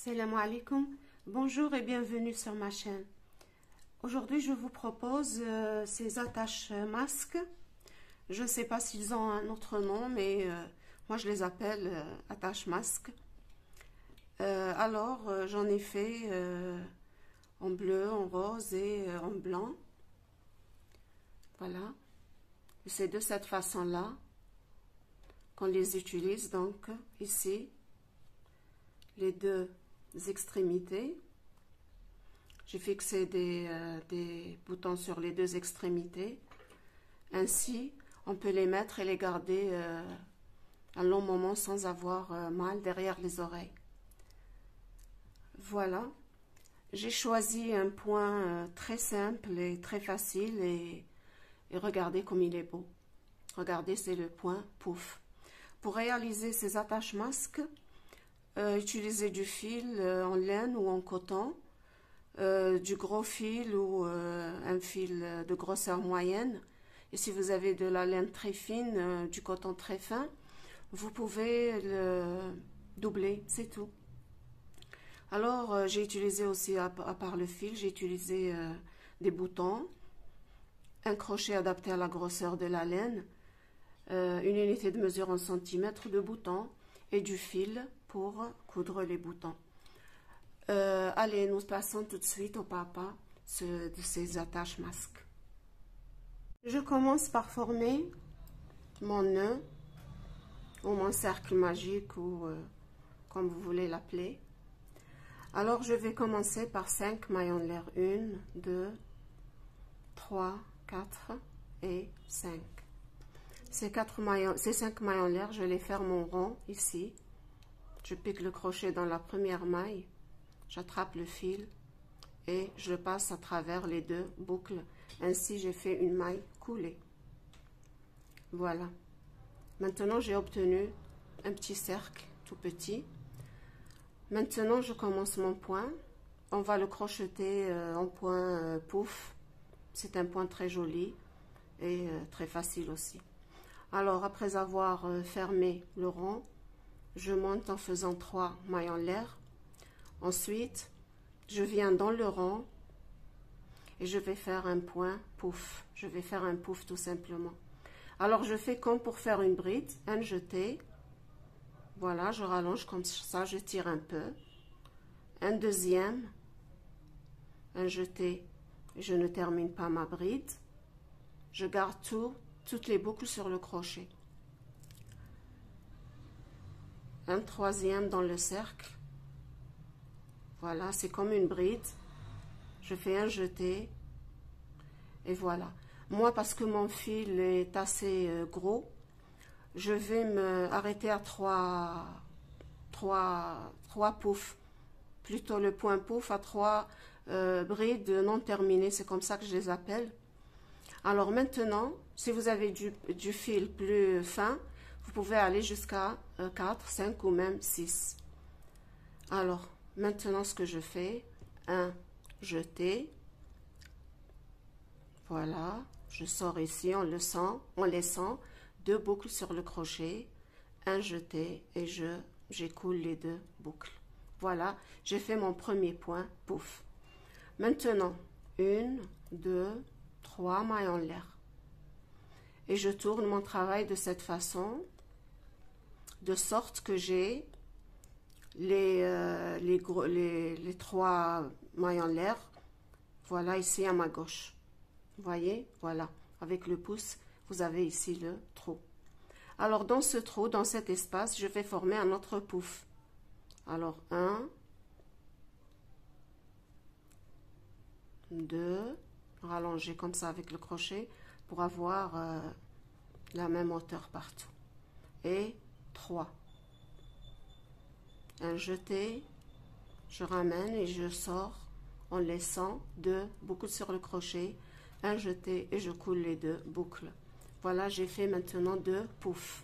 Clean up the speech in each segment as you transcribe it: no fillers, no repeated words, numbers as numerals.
Salam alaikum, bonjour et bienvenue sur ma chaîne. Aujourd'hui je vous propose ces attaches masques. Je ne sais pas s'ils ont un autre nom, mais moi je les appelle attaches masques. J'en ai fait en bleu, en rose et en blanc. Voilà. C'est de cette façon-là qu'on les utilise. Donc ici, les deux extrémités. J'ai fixé des boutons sur les deux extrémités. Ainsi, on peut les mettre et les garder un long moment sans avoir mal derrière les oreilles. Voilà. J'ai choisi un point très simple et très facile et regardez comme il est beau. Regardez, c'est le point pouf. Pour réaliser ces attaches masques, utilisez du fil en laine ou en coton, du gros fil ou un fil de grosseur moyenne. Et si vous avez de la laine très fine, du coton très fin, vous pouvez le doubler, c'est tout. Alors, j'ai utilisé aussi, à part le fil, j'ai utilisé des boutons, un crochet adapté à la grosseur de la laine, une unité de mesure en centimètres de boutons et du fil pour coudre les boutons. Allez, nous passons tout de suite au pas à pas de ces attaches masques. Je commence par former mon nœud ou mon cercle magique ou comme vous voulez l'appeler. Alors je vais commencer par 5 maillons de l'air. 1, 2, 3, 4 et 5. Ces 5 maillons de l'air, je les ferme en rond ici. Je pique le crochet dans la première maille, j'attrape le fil et je passe à travers les deux boucles. Ainsi, j'ai fait une maille coulée. Voilà. Maintenant, j'ai obtenu un petit cercle tout petit. Maintenant, je commence mon point. On va le crocheter en point pouf. C'est un point très joli et très facile aussi. Alors, après avoir fermé le rond, je monte en faisant 3 maillons de l'air. Ensuite, je viens dans le rond et je vais faire un point pouf. Je vais faire un pouf tout simplement. Alors, je fais comme pour faire une bride, un jeté. Voilà, je rallonge comme ça, je tire un peu. Un deuxième, un jeté, je ne termine pas ma bride. Je garde toutes les boucles sur le crochet. Un troisième dans le cercle. Voilà, c'est comme une bride. Je fais un jeté. Et voilà. Moi, parce que mon fil est assez gros, je vais me arrêter à 3 poufs. Plutôt le point pouf à 3 brides non terminées. C'est comme ça que je les appelle. Alors maintenant, si vous avez du fil plus fin, vous pouvez aller jusqu'à 4, 5 ou même 6. Alors, maintenant ce que je fais, un jeté. Voilà, je sors ici en laissant 2 boucles sur le crochet, un jeté et j'écoule les 2 boucles. Voilà, j'ai fait mon premier point, pouf. Maintenant, 1, 2, 3 maillons de l'air. Et je tourne mon travail de cette façon, de sorte que j'ai les 3 maillons de l'air, voilà ici à ma gauche. Vous voyez, voilà, avec le pouce, vous avez ici le trou. Alors, dans ce trou, dans cet espace, je vais former un autre pouf. Alors, 1, 2, rallonger comme ça avec le crochet pour avoir la même hauteur partout. Et 3. Un jeté, je ramène et je sors en laissant 2 boucles sur le crochet, un jeté et je coule les 2 boucles. Voilà, j'ai fait maintenant 2 poufs.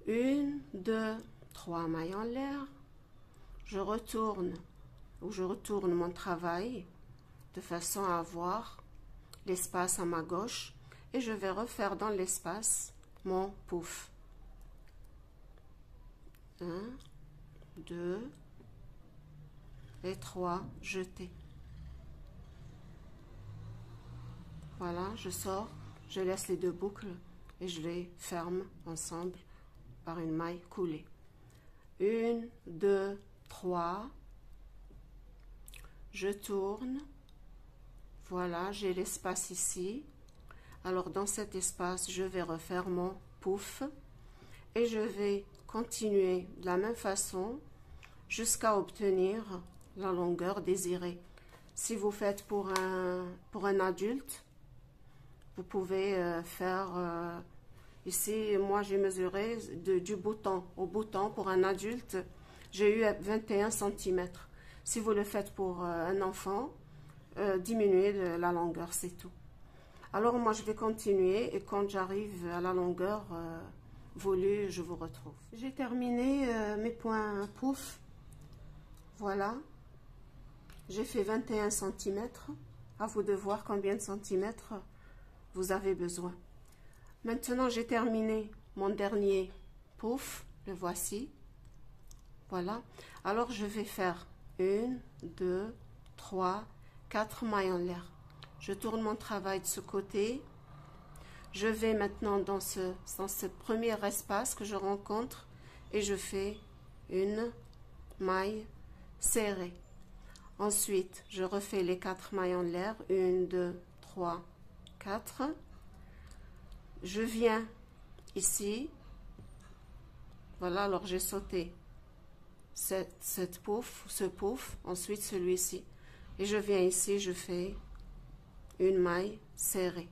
1, 2, 3 maillons en l'air. Je retourne mon travail de façon à avoir l'espace à ma gauche et je vais refaire dans l'espace mon pouf. 1, 2, et 3 jetés. Voilà, je sors, je laisse les deux boucles et je les ferme ensemble par une maille coulée. 1, 2, 3. Je tourne. Voilà, j'ai l'espace ici. Alors dans cet espace, je vais refaire mon pouf et je vais continuer de la même façon jusqu'à obtenir la longueur désirée. Si vous faites pour un adulte, vous pouvez faire ici, moi j'ai mesuré du bouton au bouton pour un adulte, j'ai eu 21 cm. Si vous le faites pour un enfant, diminuez la longueur, c'est tout. Alors moi je vais continuer et quand j'arrive à la longueur voulue, je vous retrouve. J'ai terminé mes points pouf. Voilà. J'ai fait 21 cm. À vous de voir combien de centimètres vous avez besoin. Maintenant, j'ai terminé mon dernier pouf. Le voici. Voilà. Alors, je vais faire 1, 2, 3, 4 mailles en l'air. Je tourne mon travail de ce côté. Je vais maintenant dans ce premier espace que je rencontre et je fais une maille serrée. Ensuite, je refais les 4 mailles en l'air. 1, 2, 3, 4. Je viens ici. Voilà, alors j'ai sauté ce pouf, ensuite celui-ci. Et je viens ici, je fais une maille serrée.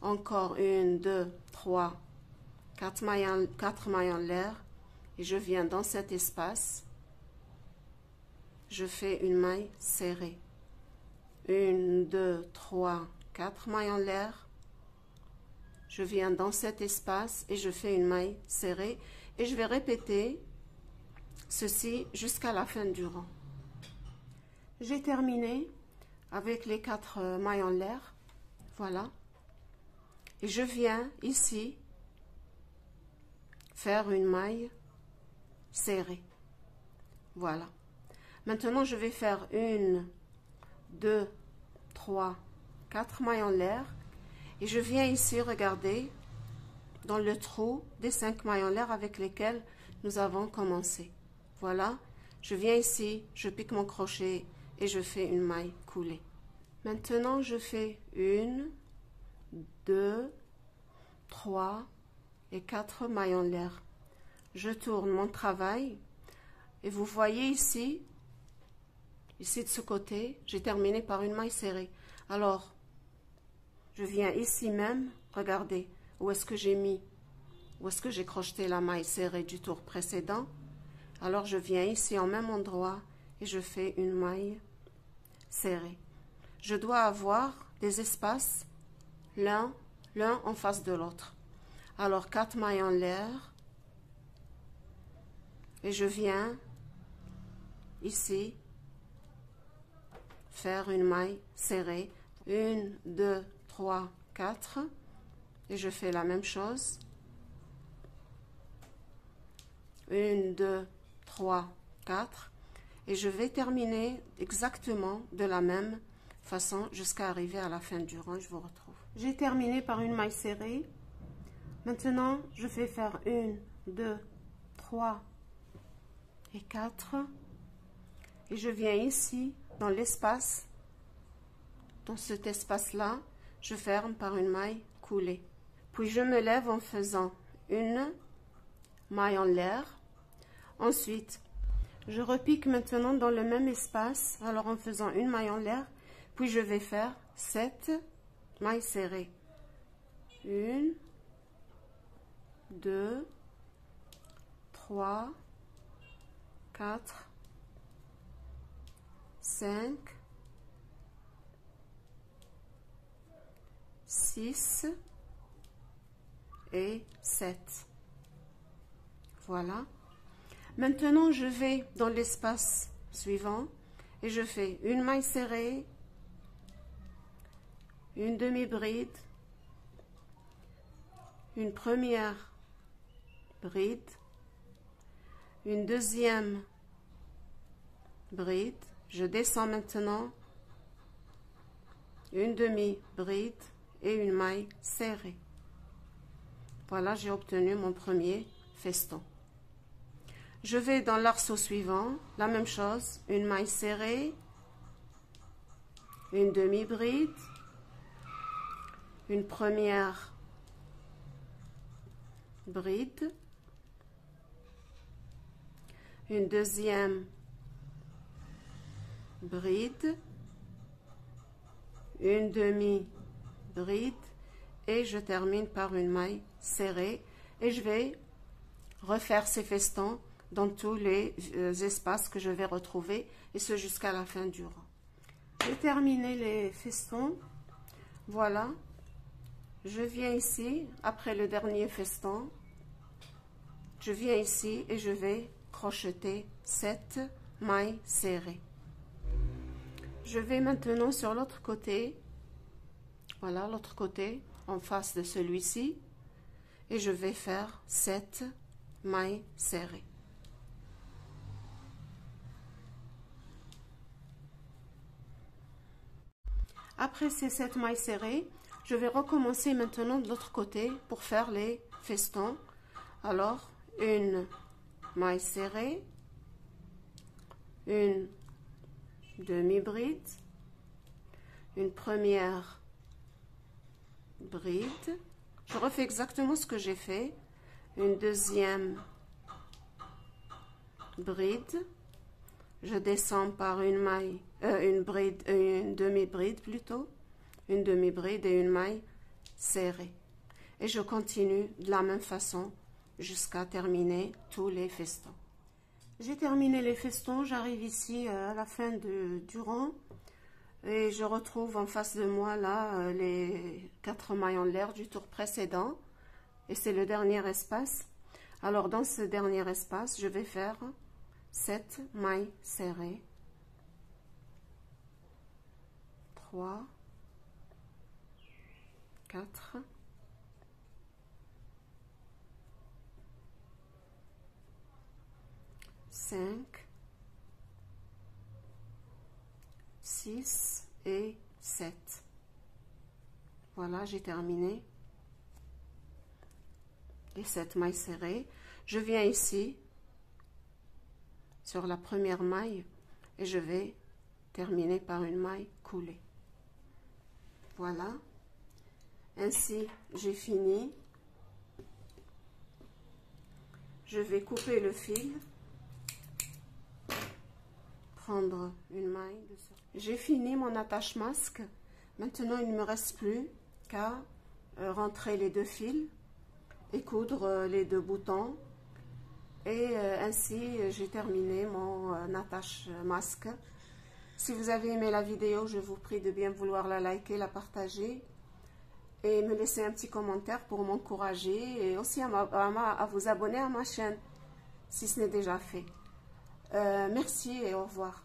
Encore 1, 2, 3, 4 mailles en l'air. Et je viens dans cet espace. Je fais une maille serrée. 1, 2, 3, 4 mailles en l'air. Je viens dans cet espace et je fais une maille serrée. Et je vais répéter ceci jusqu'à la fin du rang. J'ai terminé avec les 4 mailles en l'air. Voilà. Et je viens ici faire une maille serrée. Voilà. Maintenant, je vais faire 1, 2, 3, 4 mailles en l'air. Et je viens ici, regarder, dans le trou des 5 mailles en l'air avec lesquelles nous avons commencé. Voilà. Je viens ici, je pique mon crochet et je fais une maille coulée. Maintenant, je fais 1, 2, 3 et 4 mailles en l'air. Je tourne mon travail et vous voyez ici de ce côté, j'ai terminé par une maille serrée. Alors, je viens ici même, regardez, où est-ce que j'ai crocheté la maille serrée du tour précédent. Alors, je viens ici en même endroit et je fais une maille serrée. Je dois avoir des espaces l'un en face de l'autre. Alors 4 mailles en l'air et je viens ici faire une maille serrée. 1, 2, 3, 4 et je fais la même chose. 1, 2, 3, 4 et je vais terminer exactement de la même façon jusqu'à arriver à la fin du rang. Je vous retrouve. J'ai terminé par une maille serrée. Maintenant, je vais faire 1, 2, 3 et 4 et je viens ici dans l'espace, dans cet espace-là, je ferme par une maille coulée. Puis je me lève en faisant une maille en l'air. Ensuite, je repique maintenant dans le même espace, alors en faisant une maille en l'air, puis je vais faire 7 mailles serrées. 1, 2, 3, 4, 5, 6 et 7. Voilà. Maintenant, je vais dans l'espace suivant et je fais une maille serrée, une demi-bride, une première bride, une deuxième bride. Je descends maintenant une demi-bride et une maille serrée. Voilà, j'ai obtenu mon premier feston. Je vais dans l'arceau suivant, la même chose, une maille serrée, une demi-bride, une première bride, une deuxième bride, une demi-bride et je termine par une maille serrée et je vais refaire ces festons dans tous les espaces que je vais retrouver et ce jusqu'à la fin du rang. J'ai terminé les festons. Voilà, je viens ici après le dernier feston, je viens ici et je vais crocheter 7 mailles serrées. Je vais maintenant sur l'autre côté, voilà l'autre côté en face de celui-ci et je vais faire 7 mailles serrées. Après ces 7 mailles serrées, je vais recommencer maintenant de l'autre côté pour faire les festons. Alors, une maille serrée, une demi-bride, une première bride. Je refais exactement ce que j'ai fait. Une deuxième bride. Je descends par une maille, une demi-bride plutôt, une demi-bride et une maille serrée. Et je continue de la même façon jusqu'à terminer tous les festons. J'ai terminé les festons, j'arrive ici à la fin du rang et je retrouve en face de moi là les 4 mailles en l'air du tour précédent et c'est le dernier espace. Alors dans ce dernier espace, je vais faire 7 mailles serrées, 3, 4, 5, 6 et 7. Voilà, j'ai terminé les 7 mailles serrées. Je viens ici sur la première maille et je vais terminer par une maille coulée. Voilà, ainsi j'ai fini. Je vais couper le fil, prendre une maille. J'ai fini mon attache masque. Maintenant il ne me reste plus qu'à rentrer les 2 fils et coudre les 2 boutons. Et ainsi, j'ai terminé mon attache masque. Si vous avez aimé la vidéo, je vous prie de bien vouloir la liker, la partager et me laisser un petit commentaire pour m'encourager et aussi à vous abonner à ma chaîne si ce n'est déjà fait. Merci et au revoir.